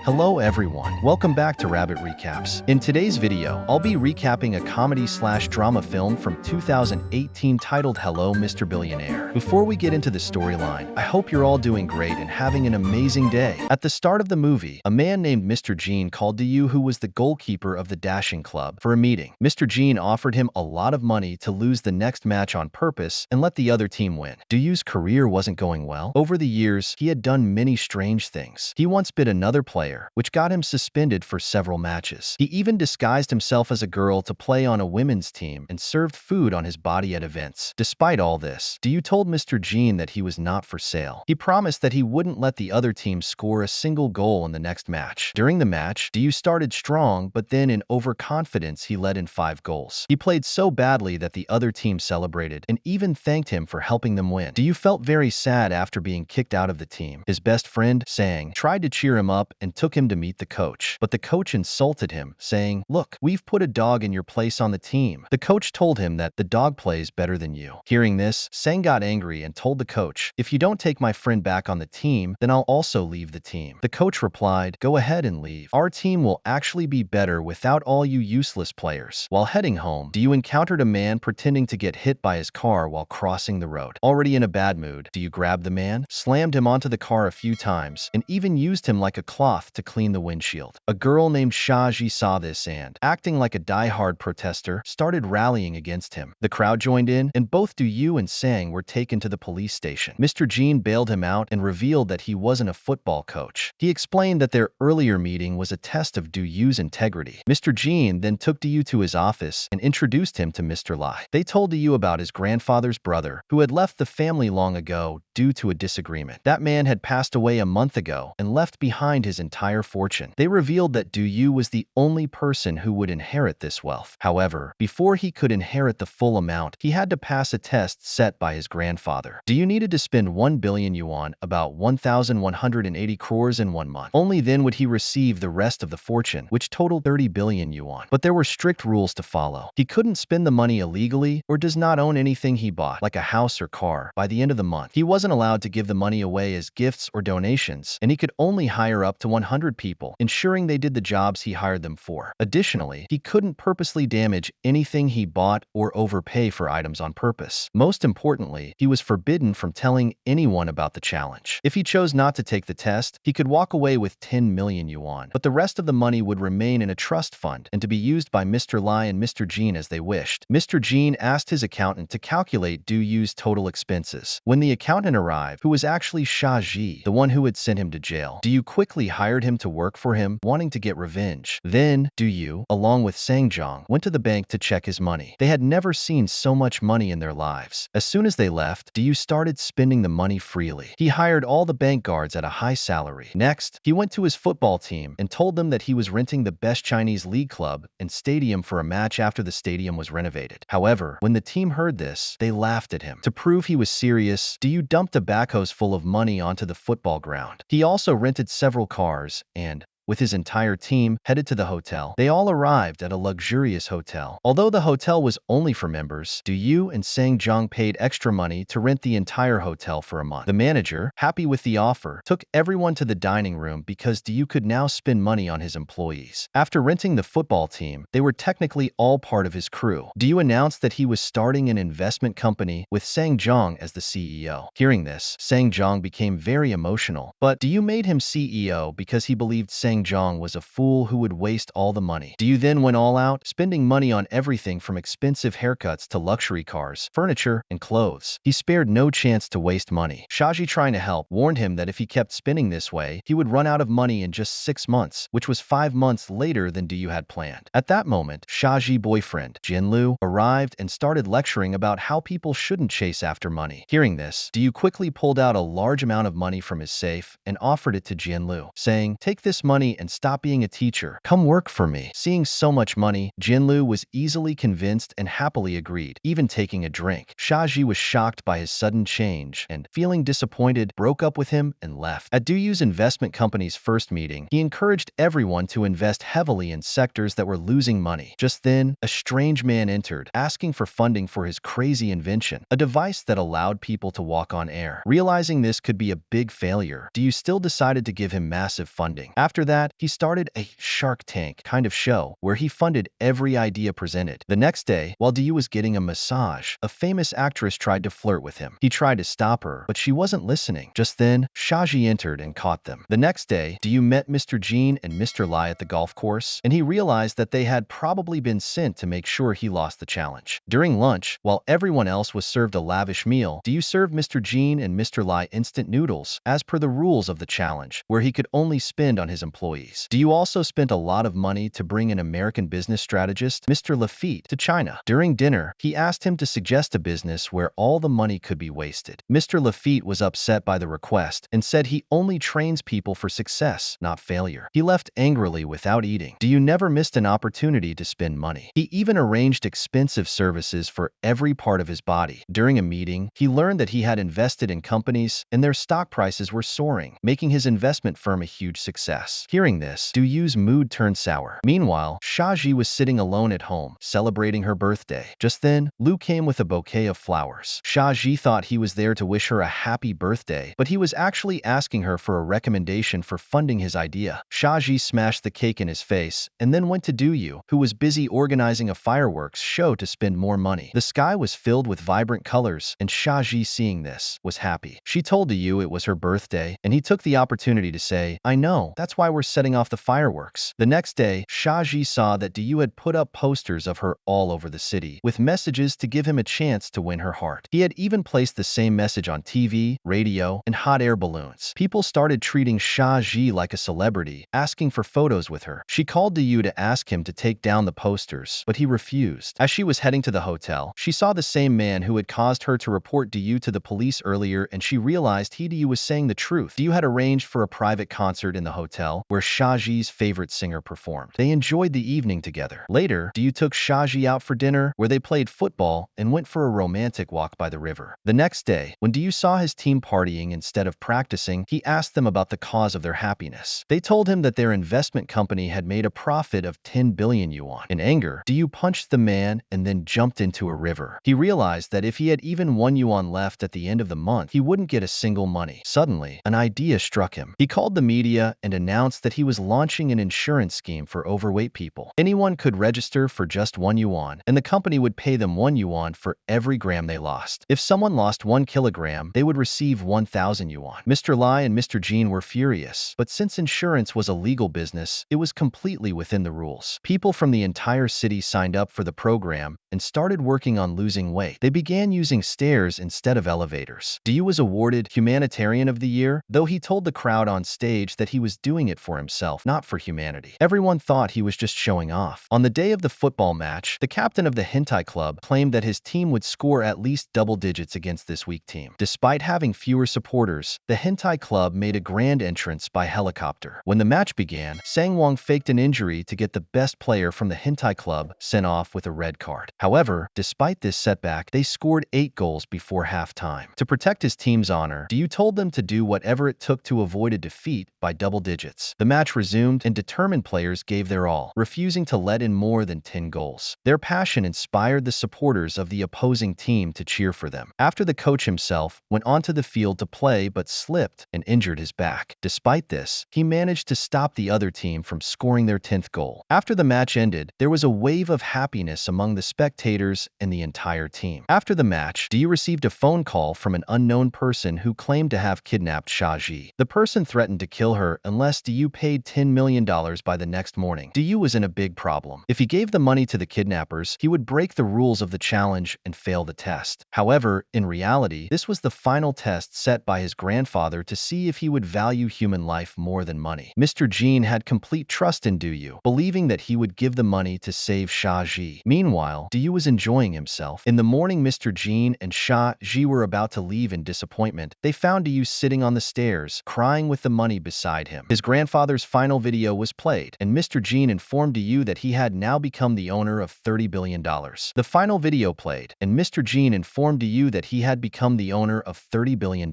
Hello everyone, welcome back to Rabbit Recaps. In today's video, I'll be recapping a comedy/drama film from 2018 titled Hello Mr. Billionaire. Before we get into the storyline, I hope you're all doing great and having an amazing day. At the start of the movie, a man named Mr. Jean called Duo-Yu, who was the goalkeeper of the dashing club, for a meeting. Mr. Jean offered him a lot of money to lose the next match on purpose and let the other team win. Duo-Yu's career wasn't going well. Over the years, he had done many strange things. He once bit another player, which got him suspended for several matches. He even disguised himself as a girl to play on a women's team and served food on his body at events. Despite all this, Duo-Yu told Mr. Jean that he was not for sale. He promised that he wouldn't let the other team score a single goal in the next match. During the match, Duo-Yu started strong, but then in overconfidence he let in 5 goals. He played so badly that the other team celebrated and even thanked him for helping them win. Duo-Yu felt very sad after being kicked out of the team. His best friend, Sang, tried to cheer him up and took him to meet the coach, but the coach insulted him, saying, "Look, we've put a dog in your place on the team." The coach told him that the dog plays better than you. Hearing this, Sang got angry and told the coach, "If you don't take my friend back on the team, then I'll also leave the team." The coach replied, "Go ahead and leave. Our team will actually be better without all you useless players." While heading home, Duo-Yu encountered a man pretending to get hit by his car while crossing the road. Already in a bad mood, Duo-Yu grabbed the man, slammed him onto the car a few times, and even used him like a cloth to clean the windshield. A girl named Shaji saw this and, acting like a die-hard protester, started rallying against him. The crowd joined in, and both Duo-Yu and Sang were taken to the police station. Mr. Jean bailed him out and revealed that he wasn't a football coach. He explained that their earlier meeting was a test of Duo-Yu's integrity. Mr. Jean then took Duo-Yu to his office and introduced him to Mr. Lai. They told Duo-Yu about his grandfather's brother, who had left the family long ago due to a disagreement. That man had passed away a month ago and left behind his entire fortune. They revealed that Duo-Yu was the only person who would inherit this wealth. However, before he could inherit the full amount, he had to pass a test set by his grandfather. Duo-Yu needed to spend 1 billion yuan, about 1,180 crores in 1 month. Only then would he receive the rest of the fortune, which totaled 30 billion yuan. But there were strict rules to follow. He couldn't spend the money illegally or does not own anything he bought, like a house or car, by the end of the month. He wasn't allowed to give the money away as gifts or donations, and he could only hire up to 100 people, ensuring they did the jobs he hired them for. Additionally, he couldn't purposely damage anything he bought or overpay for items on purpose. Most importantly, he was forbidden from telling anyone about the challenge. If he chose not to take the test, he could walk away with 10 million yuan, but the rest of the money would remain in a trust fund and to be used by Mr. Lai and Mr. Jean as they wished. Mr. Jean asked his accountant to calculate Duo-Yu's total expenses. When the accountant arrived, who was actually Shaji, the one who had sent him to jail, Duo-Yu quickly hired him to work for him, wanting to get revenge. Then, Duo-Yu, along with Sangjong, went to the bank to check his money. They had never seen so much money in their lives. As soon as they left, Duo-Yu started spending the money freely. He hired all the bank guards at a high salary. Next, he went to his football team and told them that he was renting the best Chinese league club and stadium for a match after the stadium was renovated. However, when the team heard this, they laughed at him. To prove he was serious, Duo-Yu dumped a backhoes full of money onto the football ground. He also rented several cars and, with his entire team, headed to the hotel. They all arrived at a luxurious hotel. Although the hotel was only for members, Duo-Yu and Sangjong paid extra money to rent the entire hotel for a month. The manager, happy with the offer, took everyone to the dining room because Duo-Yu could now spend money on his employees. After renting the football team, they were technically all part of his crew. Duo-Yu announced that he was starting an investment company with Sangjong as the CEO. Hearing this, Sangjong became very emotional, but Duo-Yu made him CEO because he believed Sangjong was a fool who would waste all the money. Duo-Yu then went all out, spending money on everything from expensive haircuts to luxury cars, furniture, and clothes. He spared no chance to waste money. Shaji, trying to help, warned him that if he kept spending this way, he would run out of money in just 6 months, which was 5 months later than Duo-Yu had planned. At that moment, Shaji's boyfriend, Jianlu, arrived and started lecturing about how people shouldn't chase after money. Hearing this, Duo-Yu quickly pulled out a large amount of money from his safe and offered it to Jianlu, saying, "Take this money and stop being a teacher. Come work for me." Seeing so much money, Jianlu was easily convinced and happily agreed, even taking a drink. Shaji was shocked by his sudden change and, feeling disappointed, broke up with him and left. At Duo-Yu's investment company's first meeting, he encouraged everyone to invest heavily in sectors that were losing money. Just then, a strange man entered, asking for funding for his crazy invention, a device that allowed people to walk on air. Realizing this could be a big failure, Duo-Yu still decided to give him massive funding. After that, that, he started a Shark Tank kind of show where he funded every idea presented. The next day, while Duo was getting a massage, a famous actress tried to flirt with him. He tried to stop her, but she wasn't listening. Just then, Shaji entered and caught them. The next day, Duo met Mr. Jean and Mr. Lai at the golf course, and he realized that they had probably been sent to make sure he lost the challenge. During lunch, while everyone else was served a lavish meal, Duo served Mr. Jean and Mr. Lai instant noodles, as per the rules of the challenge, where he could only spend on his employees. Duo also spent a lot of money to bring an American business strategist, Mr. Lafitte, to China. During dinner, he asked him to suggest a business where all the money could be wasted. Mr. Lafitte was upset by the request and said he only trains people for success, not failure. He left angrily without eating. Duo never missed an opportunity to spend money. He even arranged expensive services for every part of his body. During a meeting, he learned that he had invested in companies and their stock prices were soaring, making his investment firm a huge success. Hearing this, Duo's mood turned sour. Meanwhile, Shaji was sitting alone at home, celebrating her birthday. Just then, Lu came with a bouquet of flowers. Shaji thought he was there to wish her a happy birthday, but he was actually asking her for a recommendation for funding his idea. Shaji smashed the cake in his face and then went to Duo, who was busy organizing a fireworks show to spend more money. The sky was filled with vibrant colors, and Shaji, seeing this, was happy. She told Duo it was her birthday, and he took the opportunity to say, "I know, that's why we're setting off the fireworks." The next day, Shaji saw that Duo had put up posters of her all over the city, with messages to give him a chance to win her heart. He had even placed the same message on TV, radio, and hot air balloons. People started treating Shaji like a celebrity, asking for photos with her. She called Duo to ask him to take down the posters, but he refused. As she was heading to the hotel, she saw the same man who had caused her to report Duo to the police earlier, and she realized Duo was saying the truth. Duo had arranged for a private concert in the hotel where Shaji's favorite singer performed. They enjoyed the evening together. Later, Duo took Shaji out for dinner, where they played football and went for a romantic walk by the river. The next day, when Duo saw his team partying instead of practicing, he asked them about the cause of their happiness. They told him that their investment company had made a profit of 10 billion yuan. In anger, Duo punched the man and then jumped into a river. He realized that if he had even 1 yuan left at the end of the month, he wouldn't get a single money. Suddenly, an idea struck him. He called the media and announced that he was launching an insurance scheme for overweight people. Anyone could register for just 1 yuan, and the company would pay them 1 yuan for every gram they lost. If someone lost 1 kilogram, they would receive 1,000 yuan. Mr. Lai and Mr. Jean were furious, but since insurance was a legal business, it was completely within the rules. People from the entire city signed up for the program and started working on losing weight. They began using stairs instead of elevators. Duo was awarded Humanitarian of the Year, though he told the crowd on stage that he was doing it for himself, not for humanity. Everyone thought he was just showing off. On the day of the football match, the captain of the Hentai Club claimed that his team would score at least double digits against this weak team. Despite having fewer supporters, the Hentai Club made a grand entrance by helicopter. When the match began, Sang Wang faked an injury to get the best player from the Hentai Club sent off with a red card. However, despite this setback, they scored 8 goals before halftime. To protect his team's honor, Duo told them to do whatever it took to avoid a defeat by double digits. The match resumed, and determined players gave their all, refusing to let in more than 10 goals. Their passion inspired the supporters of the opposing team to cheer for them. After, the coach himself went onto the field to play but slipped and injured his back. Despite this, he managed to stop the other team from scoring their 10th goal. After the match ended, there was a wave of happiness among the spectators and the entire team. After the match, Duo received a phone call from an unknown person who claimed to have kidnapped Shaji. The person threatened to kill her unless Duo paid $10 million by the next morning. Duo was in a big problem. If he gave the money to the kidnappers, he would break the rules of the challenge and fail the test. However, in reality, this was the final test set by his grandfather to see if he would value human life more than money. Mr. Jean had complete trust in Duo, believing that he would give the money to save Shaji. Meanwhile, Duo was enjoying himself. In the morning, Mr. Jean and Shaji were about to leave in disappointment. They found Duo sitting on the stairs, crying with the money beside him. His grandfather's final video was played, and Mr. Jean informed Duo that he had now become the owner of $30 billion. The final video played, and Mr. Jean informed Duo that he had become the owner of $30 billion.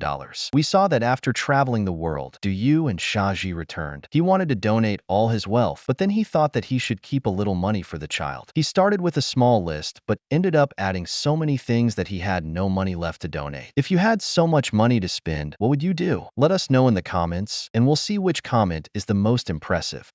We saw that after traveling the world, Duo and Shaji returned. He wanted to donate all his wealth, but then he thought that he should keep a little money for the child. He started with a small list, but ended up adding so many things that he had no money left to donate. If you had so much money to spend, what would you do? Let us know in the comments, and we'll see which comment is the most impressive.